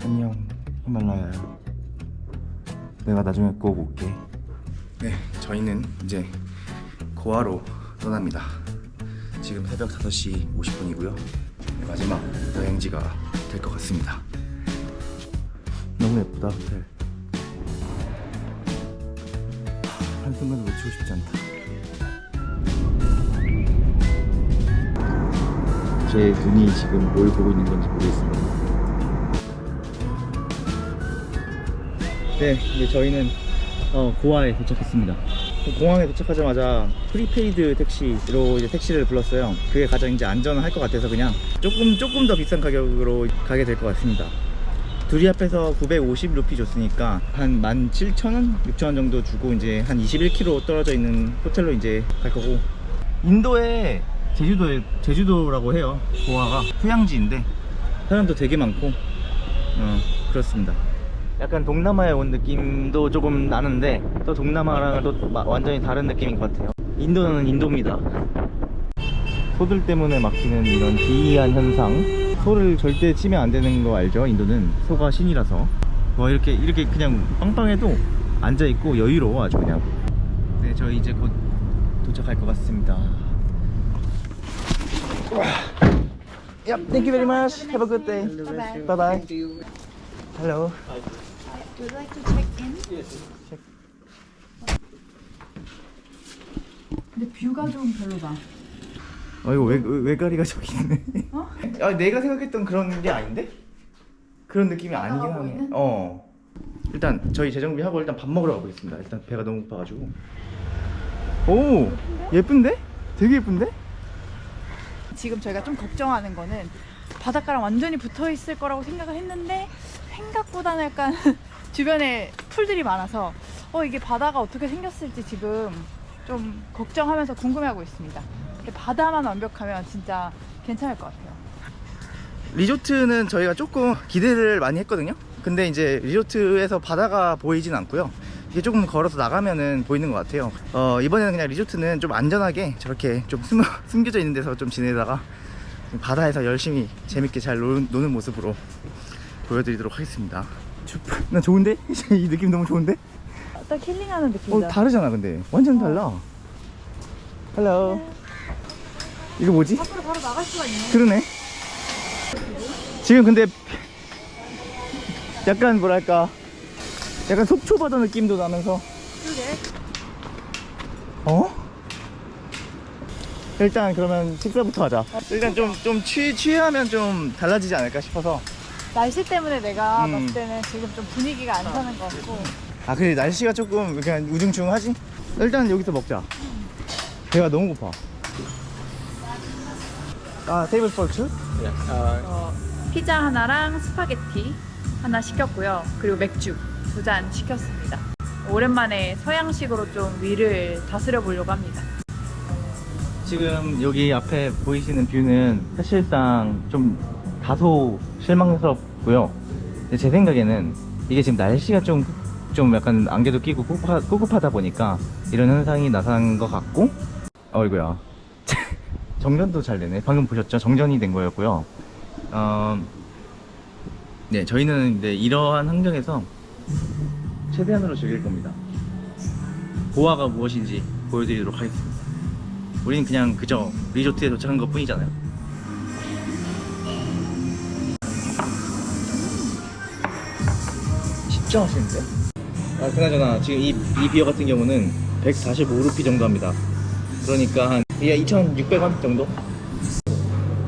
안녕 히말라야야. 내가 나중에 꼭 올게. 네, 저희는 이제 고아로 떠납니다. 지금 새벽 5시 50분이고요 마지막 여행지가 될 것 같습니다. 너무 예쁘다 호텔. 한순간도 놓치고 싶지 않다. 제 눈이 지금 뭘 보고 있는 건지 모르겠습니다. 네, 이제 저희는 고아에 도착했습니다. 공항에 도착하자마자 프리페이드 택시로 이제 택시를 불렀어요. 그게 가장 이제 안전할 것 같아서 그냥 조금 더 비싼 가격으로 가게 될 것 같습니다. 둘이 합해서 950 루피 줬으니까 한 17,000원? 6,000원 정도 주고 이제 한 21km 떨어져 있는 호텔로 이제 갈 거고. 인도에 제주도라고 해요. 고아가 휴양지인데 사람도 되게 많고 그렇습니다. 약간 동남아에 온 느낌도 조금 나는데 또 동남아랑은 또 완전히 다른 느낌인 것 같아요. 인도는 인도입니다. 소들 때문에 막히는 이런 기이한 현상, 소를 절대 치면 안 되는 거 알죠? 인도는 소가 신이라서. 와, 이렇게 그냥 빵빵해도 앉아있고 여유로워 아주 그냥. 네, 저희 이제 곧 도착할 것 같습니다. Yep, thank you very much. Have a good day. Bye bye. Hello. Would you like to check in? 근데 뷰가 좀 별로다. 이거 외가리가 저기 있네. 어? 내가 생각했던 그런 게 아닌데? 그런 느낌이 아니긴 하네. 일단 저희 재정비 하고 일단 밥 먹으러 가보겠습니다. 일단 배가 너무 고파가지고. 오, 예쁜데? 되게 예쁜데? 지금 저희가 좀 걱정하는 거는 바닷가랑 완전히 붙어 있을 거라고 생각을 했는데 생각보다는 약간 주변에 풀들이 많아서 이게 바다가 어떻게 생겼을지 지금 좀 걱정하면서 궁금해하고 있습니다. 근데 바다만 완벽하면 진짜 괜찮을 것 같아요. 리조트는 저희가 조금 기대를 많이 했거든요. 근데 이제 리조트에서 바다가 보이진 않고요. 이게 조금 걸어서 나가면은 보이는 것 같아요. 이번에는 그냥 리조트는 좀 안전하게 저렇게 좀 숨겨져 있는 데서 좀 지내다가 바다에서 열심히 재밌게 잘 노는 모습으로 보여드리도록 하겠습니다. 나 좋은데? 이 느낌 너무 좋은데? 딱 힐링하는 느낌이다. 다르잖아. 근데 완전 달라. 헬로. 이거 뭐지? 밖으로 바로 나갈 수가 있네. 그러네. 지금 근데 약간 뭐랄까, 약간 속초바다 느낌도 나면서. 그러게. 일단 그러면 식사부터 하자. 일단 좀 취하면 좀 달라지지 않을까 싶어서. 날씨 때문에 내가 봤을 때는 지금 좀 분위기가 안 사는 것 같고. 근데 날씨가 조금 그냥 우중충하지? 일단 여기서 먹자. 배가 너무 고파. 테이블 포 투? 피자 하나랑 스파게티 하나 시켰고요. 그리고 맥주 2잔 시켰습니다. 오랜만에 서양식으로 좀 위를 다스려 보려고 합니다. 지금 여기 앞에 보이시는 뷰는 사실상 좀 다소 실망스럽고요. 근데 제 생각에는 이게 지금 날씨가 좀 약간 안개도 끼고 꿉꿉하다 보니까 이런 현상이 나타난 것 같고. 어이구야. 정전도 잘 되네. 방금 보셨죠? 정전이 된 거였고요. 네, 저희는 이제 이러한 환경에서 최대한으로 즐길 겁니다. 고아가 무엇인지 보여드리도록 하겠습니다. 우리는 그냥 그저 리조트에 도착한 것 뿐이잖아요. 진짜 맛있는데? 그나저나 지금 이 비어 같은 경우는 145루피 정도 합니다. 그러니까 한 2,600원 정도?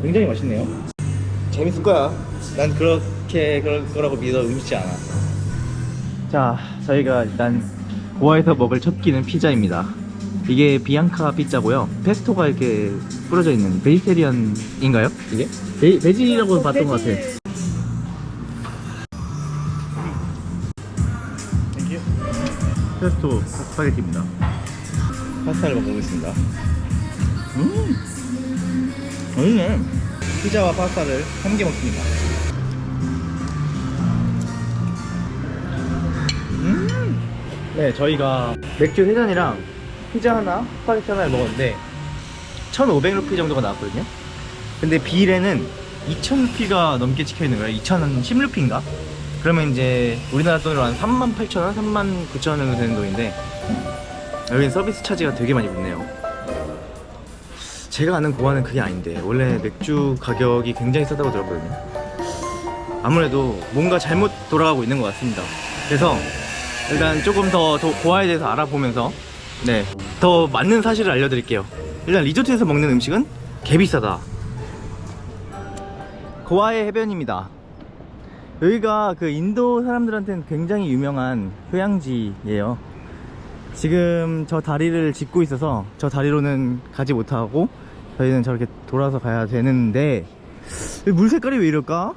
굉장히 맛있네요. 재밌을 거야. 난 그렇게 그럴 거라고 믿어 의심치 않아. 자, 저희가 일단 고아에서 먹을 첫 끼는 피자입니다. 이게 비앙카 피자고요. 페스토가 이렇게 뿌려져 있는 베지테리언인가요? 이게? 베지라고 봤던 것 같아. 페스토 스파게티입니다. 파스타를 먹어보겠습니다. 맛있네. 피자와 파스타를 함께 먹습니다. 네, 저희가 맥주 3잔이랑 피자 하나, 스파게티 하나를 먹었는데 1,500루피 정도가 나왔거든요. 근데 빌에는 2,000루피가 넘게 찍혀있는 거예요. 2,010루피인가? 그러면 이제 우리나라 돈으로 한 38,000원, 39,000원 정도 되는 돈인데 여기는 서비스 차지가 되게 많이 붙네요. 제가 아는 고아는 그게 아닌데 원래 맥주 가격이 굉장히 싸다고 들었거든요. 아무래도 뭔가 잘못 돌아가고 있는 것 같습니다. 그래서 일단 조금 더 고아에 대해서 알아보면서 네, 더 맞는 사실을 알려드릴게요. 일단 리조트에서 먹는 음식은 개 비싸다. 고아의 해변입니다. 여기가 그 인도 사람들한테는 굉장히 유명한 휴양지예요. 지금 저 다리를 짚고 있어서 저 다리로는 가지 못하고 저희는 저렇게 돌아서 가야 되는데 물 색깔이 왜 이럴까?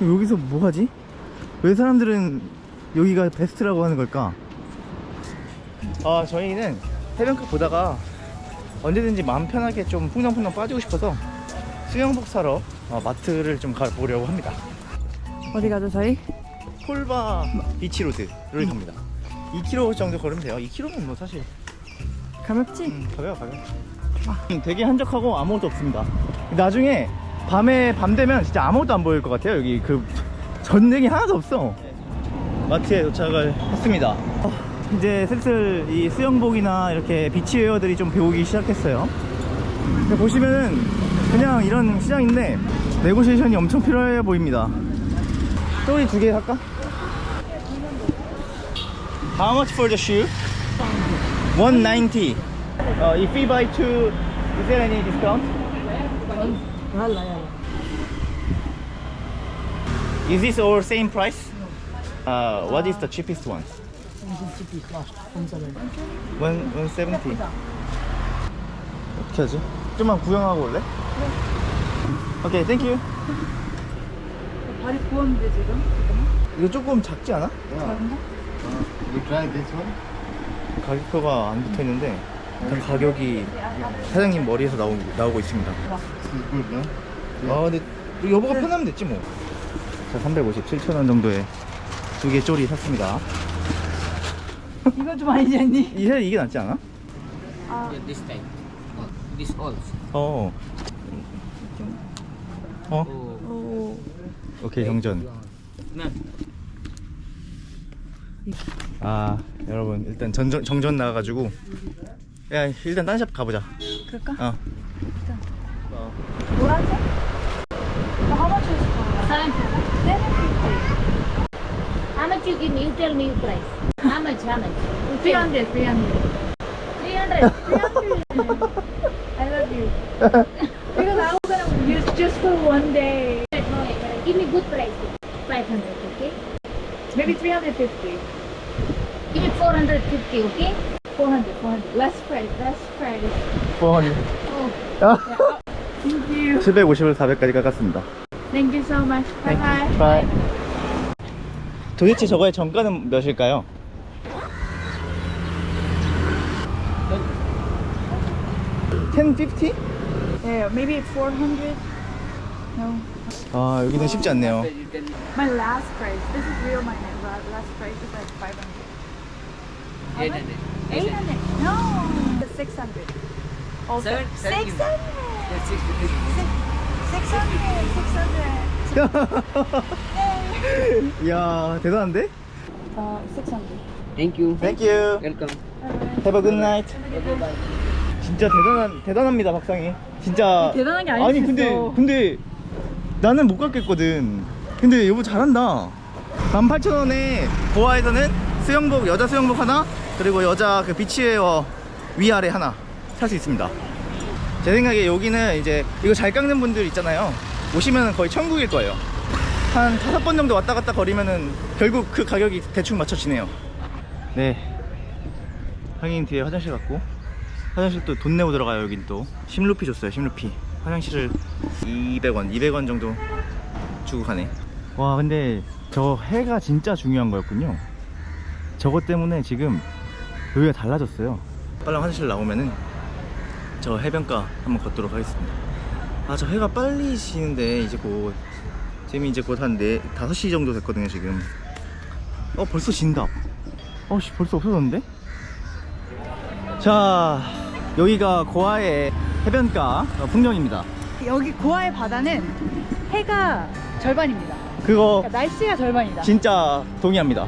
여기서 뭐 하지? 왜 사람들은 여기가 베스트라고 하는 걸까? 저희는 해변가 보다가 언제든지 마음 편하게 좀 풍덩풍덩 빠지고 싶어서 수영복 사러 마트를 좀 가보려고 합니다. 어디 가죠 저희? 폴바 비치로드를 갑니다. 2km 정도 걸으면 돼요. 2km면 뭐 사실 가볍지? 가벼워. 되게 한적하고 아무것도 없습니다. 나중에 밤 되면 진짜 아무것도 안 보일 것 같아요. 여기 그 전등이 하나도 없어. 마트에 도착을 했습니다. 이제 슬슬 이 수영복이나 이렇게 비치웨어들이 좀 배우기 시작했어요. 보시면은 그냥 이런 시장인데 네고시에이션이 엄청 필요해 보입니다. 또이 2개 살까? How much for the shoe? 190. If we buy 2, is there any discount? Is this all same price? What is the cheapest one? 170. 어떻게 하지? 좀만 구경하고 올래? 오케이, 땡큐. 다리 부었는데 지금? 이거 조금 작지 않아? 작은가? You try this one? 가격표가 안 붙어있는데 일단 가격이 사장님 머리에서 나오고 있습니다. It's good, no? 근데 여보가 편하면 됐지 뭐. 자, 357,000원 정도에 2개 쪼리 샀습니다. 이거 좀 아니지 않니? 이게 낫지 않아? Yeah, this type. This also. 어. 오. 오케이, 정전. Ma'am. 여러분 일단 정전 나가가지고 야 일단 딴 샵 가보자. 그럴까? 어. 노란색? How much is it? 750. How much you give me? You tell me your price. How much? How much? 300. 300. I love you. Because I was gonna use just for one day. No, give me good price. 500, okay? Maybe 350. Give me 450, okay? 400. Less price. 400. Oh, thank you. 750을 400까지 깎았습니다. Thank you so much. Bye bye. 바이. 도대체 저거의 정가는 몇일까요? $10.50? Yeah, maybe 400. No. 여기는 쉽지 않네요. My last price. This is real money. My last price is like 500. 800. 800. No. 600. Also. 600. Yeah, 600. 이야, 대단한데? 600. Thank you. Thank you. Welcome. Have a good night. 진짜 대단합니다, 박상희. 진짜. 대단한 게 아닐 아니, 수 있어. 근데 나는 못 갔겠거든. 근데 여보 잘한다. 18,000원에 고아에서는 수영복, 여자 수영복 하나, 그리고 여자 그 비치웨어 위아래 하나 살 수 있습니다. 제 생각에 여기는 이제 이거 잘 깎는 분들 있잖아요. 오시면 거의 천국일 거예요. 한 5번 정도 왔다 갔다 거리면은 결국 그 가격이 대충 맞춰지네요. 네. 하긴 뒤에 화장실 갔고, 화장실 또 돈 내고 들어가요. 여긴 또 심루피 줬어요. 심루피. 화장실을 200원 정도 주고 가네. 와, 근데 저 해가 진짜 중요한 거였군요. 저것 때문에 지금 여기가 달라졌어요. 빨리 화장실 나오면은 저 해변가 한번 걷도록 하겠습니다. 저 해가 빨리 지는데 이제 곧 지금 이제 곧 한 5시 정도 됐거든요 지금. 벌써 진다. 벌써 없어졌는데? 자, 여기가 고아의 해변가 풍경입니다. 여기 고아의 바다는 해가 절반입니다. 그거 그러니까 날씨가 절반이다. 진짜 동의합니다.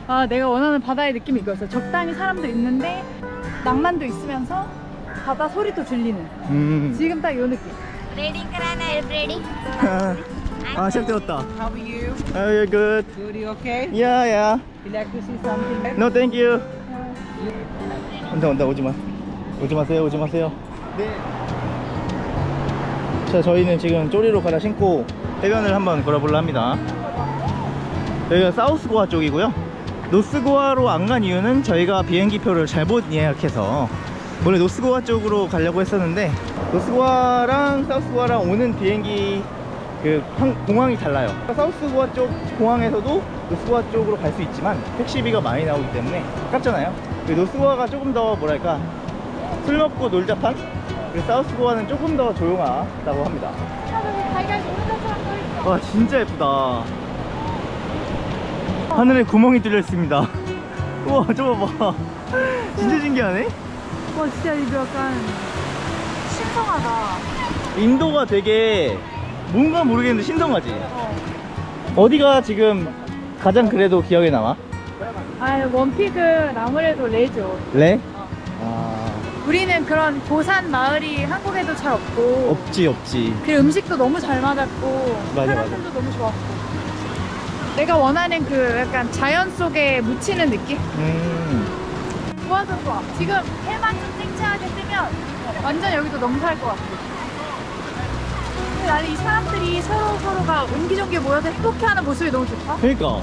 아, 내가 원하는 바다의 느낌이 이거였어. 적당히 사람도 있는데 낭만도 있으면서 바다 소리도 들리는. 지금 딱 이 느낌. Ready karana, ready? 아, 시작 되었다. How are you? You're good. Good, you okay? Yeah, yeah. You like to see something? No, thank you. 온다, 오지 마. 오지 마세요, 오지 마세요. 네. 자, 저희는 지금 쪼리로 갈아 신고 해변을 한번 걸어볼라 합니다. 여기가 사우스고아 쪽이고요. 노스고아로 안 간 이유는 저희가 비행기표를 잘못 예약해서 원래 노스고아 쪽으로 가려고 했었는데 노스고아랑 사우스고아랑 오는 비행기 공항이 달라요. 사우스고아 쪽 공항에서도 노스고아 쪽으로 갈 수 있지만 택시비가 많이 나오기 때문에 아깝잖아요. 노스고아가 조금 더 뭐랄까 술 먹고 놀자판? 그리고 사우스고아는 조금 더 조용하다고 합니다. 달걀 노는 것처럼 서 있어. 와, 진짜 예쁘다. 하늘에 구멍이 뚫려 있습니다. 우와, 저거 봐. 진짜 신기하네. 와, 진짜 이거 약간 신성하다. 인도가 되게 뭔가 모르겠는데 신성하지. 어디가 지금 가장 그래도 기억에 남아? 아, 원픽은 아무래도 레죠. 레? 아, 우리는 그런 고산 마을이 한국에도 잘 없고, 없지. 그리고 음식도 너무 잘 맞았고, 맞아, 사람들도 너무 좋았고. 내가 원하는 그 약간 자연 속에 묻히는 느낌? 좋아서 좋아. 지금 해만 좀 쨍쨍하게 뜨면 완전 여기도 너무 살 것 같아. 근데 나는 이 사람들이 서로가 옹기종기 모여서 행복해하는 모습이 너무 좋다. 그러니까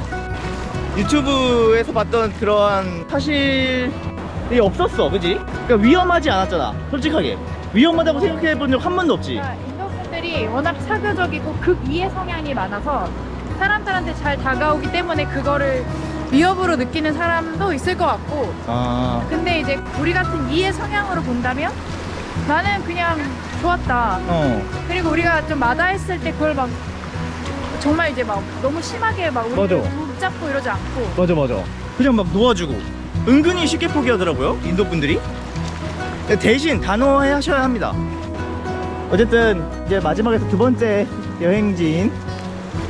유튜브에서 봤던 그러한 사실이 없었어, 그지? 그러니까 위험하지 않았잖아, 솔직하게. 위험하다고 생각해본 적 한 번도 없지. 그러니까 인도 분들이 워낙 사교적이고 극이의 성향이 많아서 사람들한테 잘 다가오기 때문에 그거를 위협으로 느끼는 사람도 있을 것 같고, 아, 근데 이제 우리 같은 이의 성향으로 본다면 나는 그냥 좋았다. 그리고 우리가 좀 마다했을 때 그걸 막 정말 이제 막 너무 심하게 막 우리를 맞아. 붙잡고 이러지 않고, 맞아. 그냥 막 놓아주고 은근히 쉽게 포기하더라고요, 인도 분들이. 대신 단호해 하셔야 합니다. 어쨌든 이제 마지막에서 두 번째 여행지인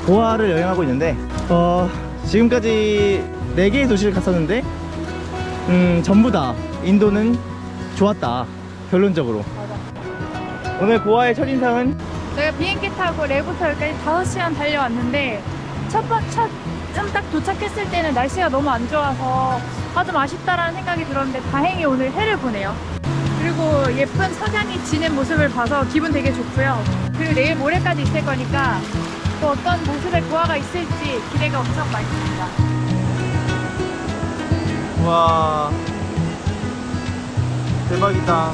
고아를 여행하고 있는데 지금까지 4개의 도시를 갔었는데 전부 다 인도는 좋았다, 결론적으로. 오늘 고아의 첫인상은 내가 비행기 타고 레부터 여기까지 5시간 달려왔는데 좀 딱 도착했을 때는 날씨가 너무 안 좋아서 좀 아쉽다라는 생각이 들었는데 다행히 오늘 해를 보네요. 그리고 예쁜 석양이 지는 모습을 봐서 기분 되게 좋고요. 그리고 내일 모레까지 있을 거니까 또 어떤 모습의 고아가 있을지 기대가 엄청 많습니다. 와, 대박이다.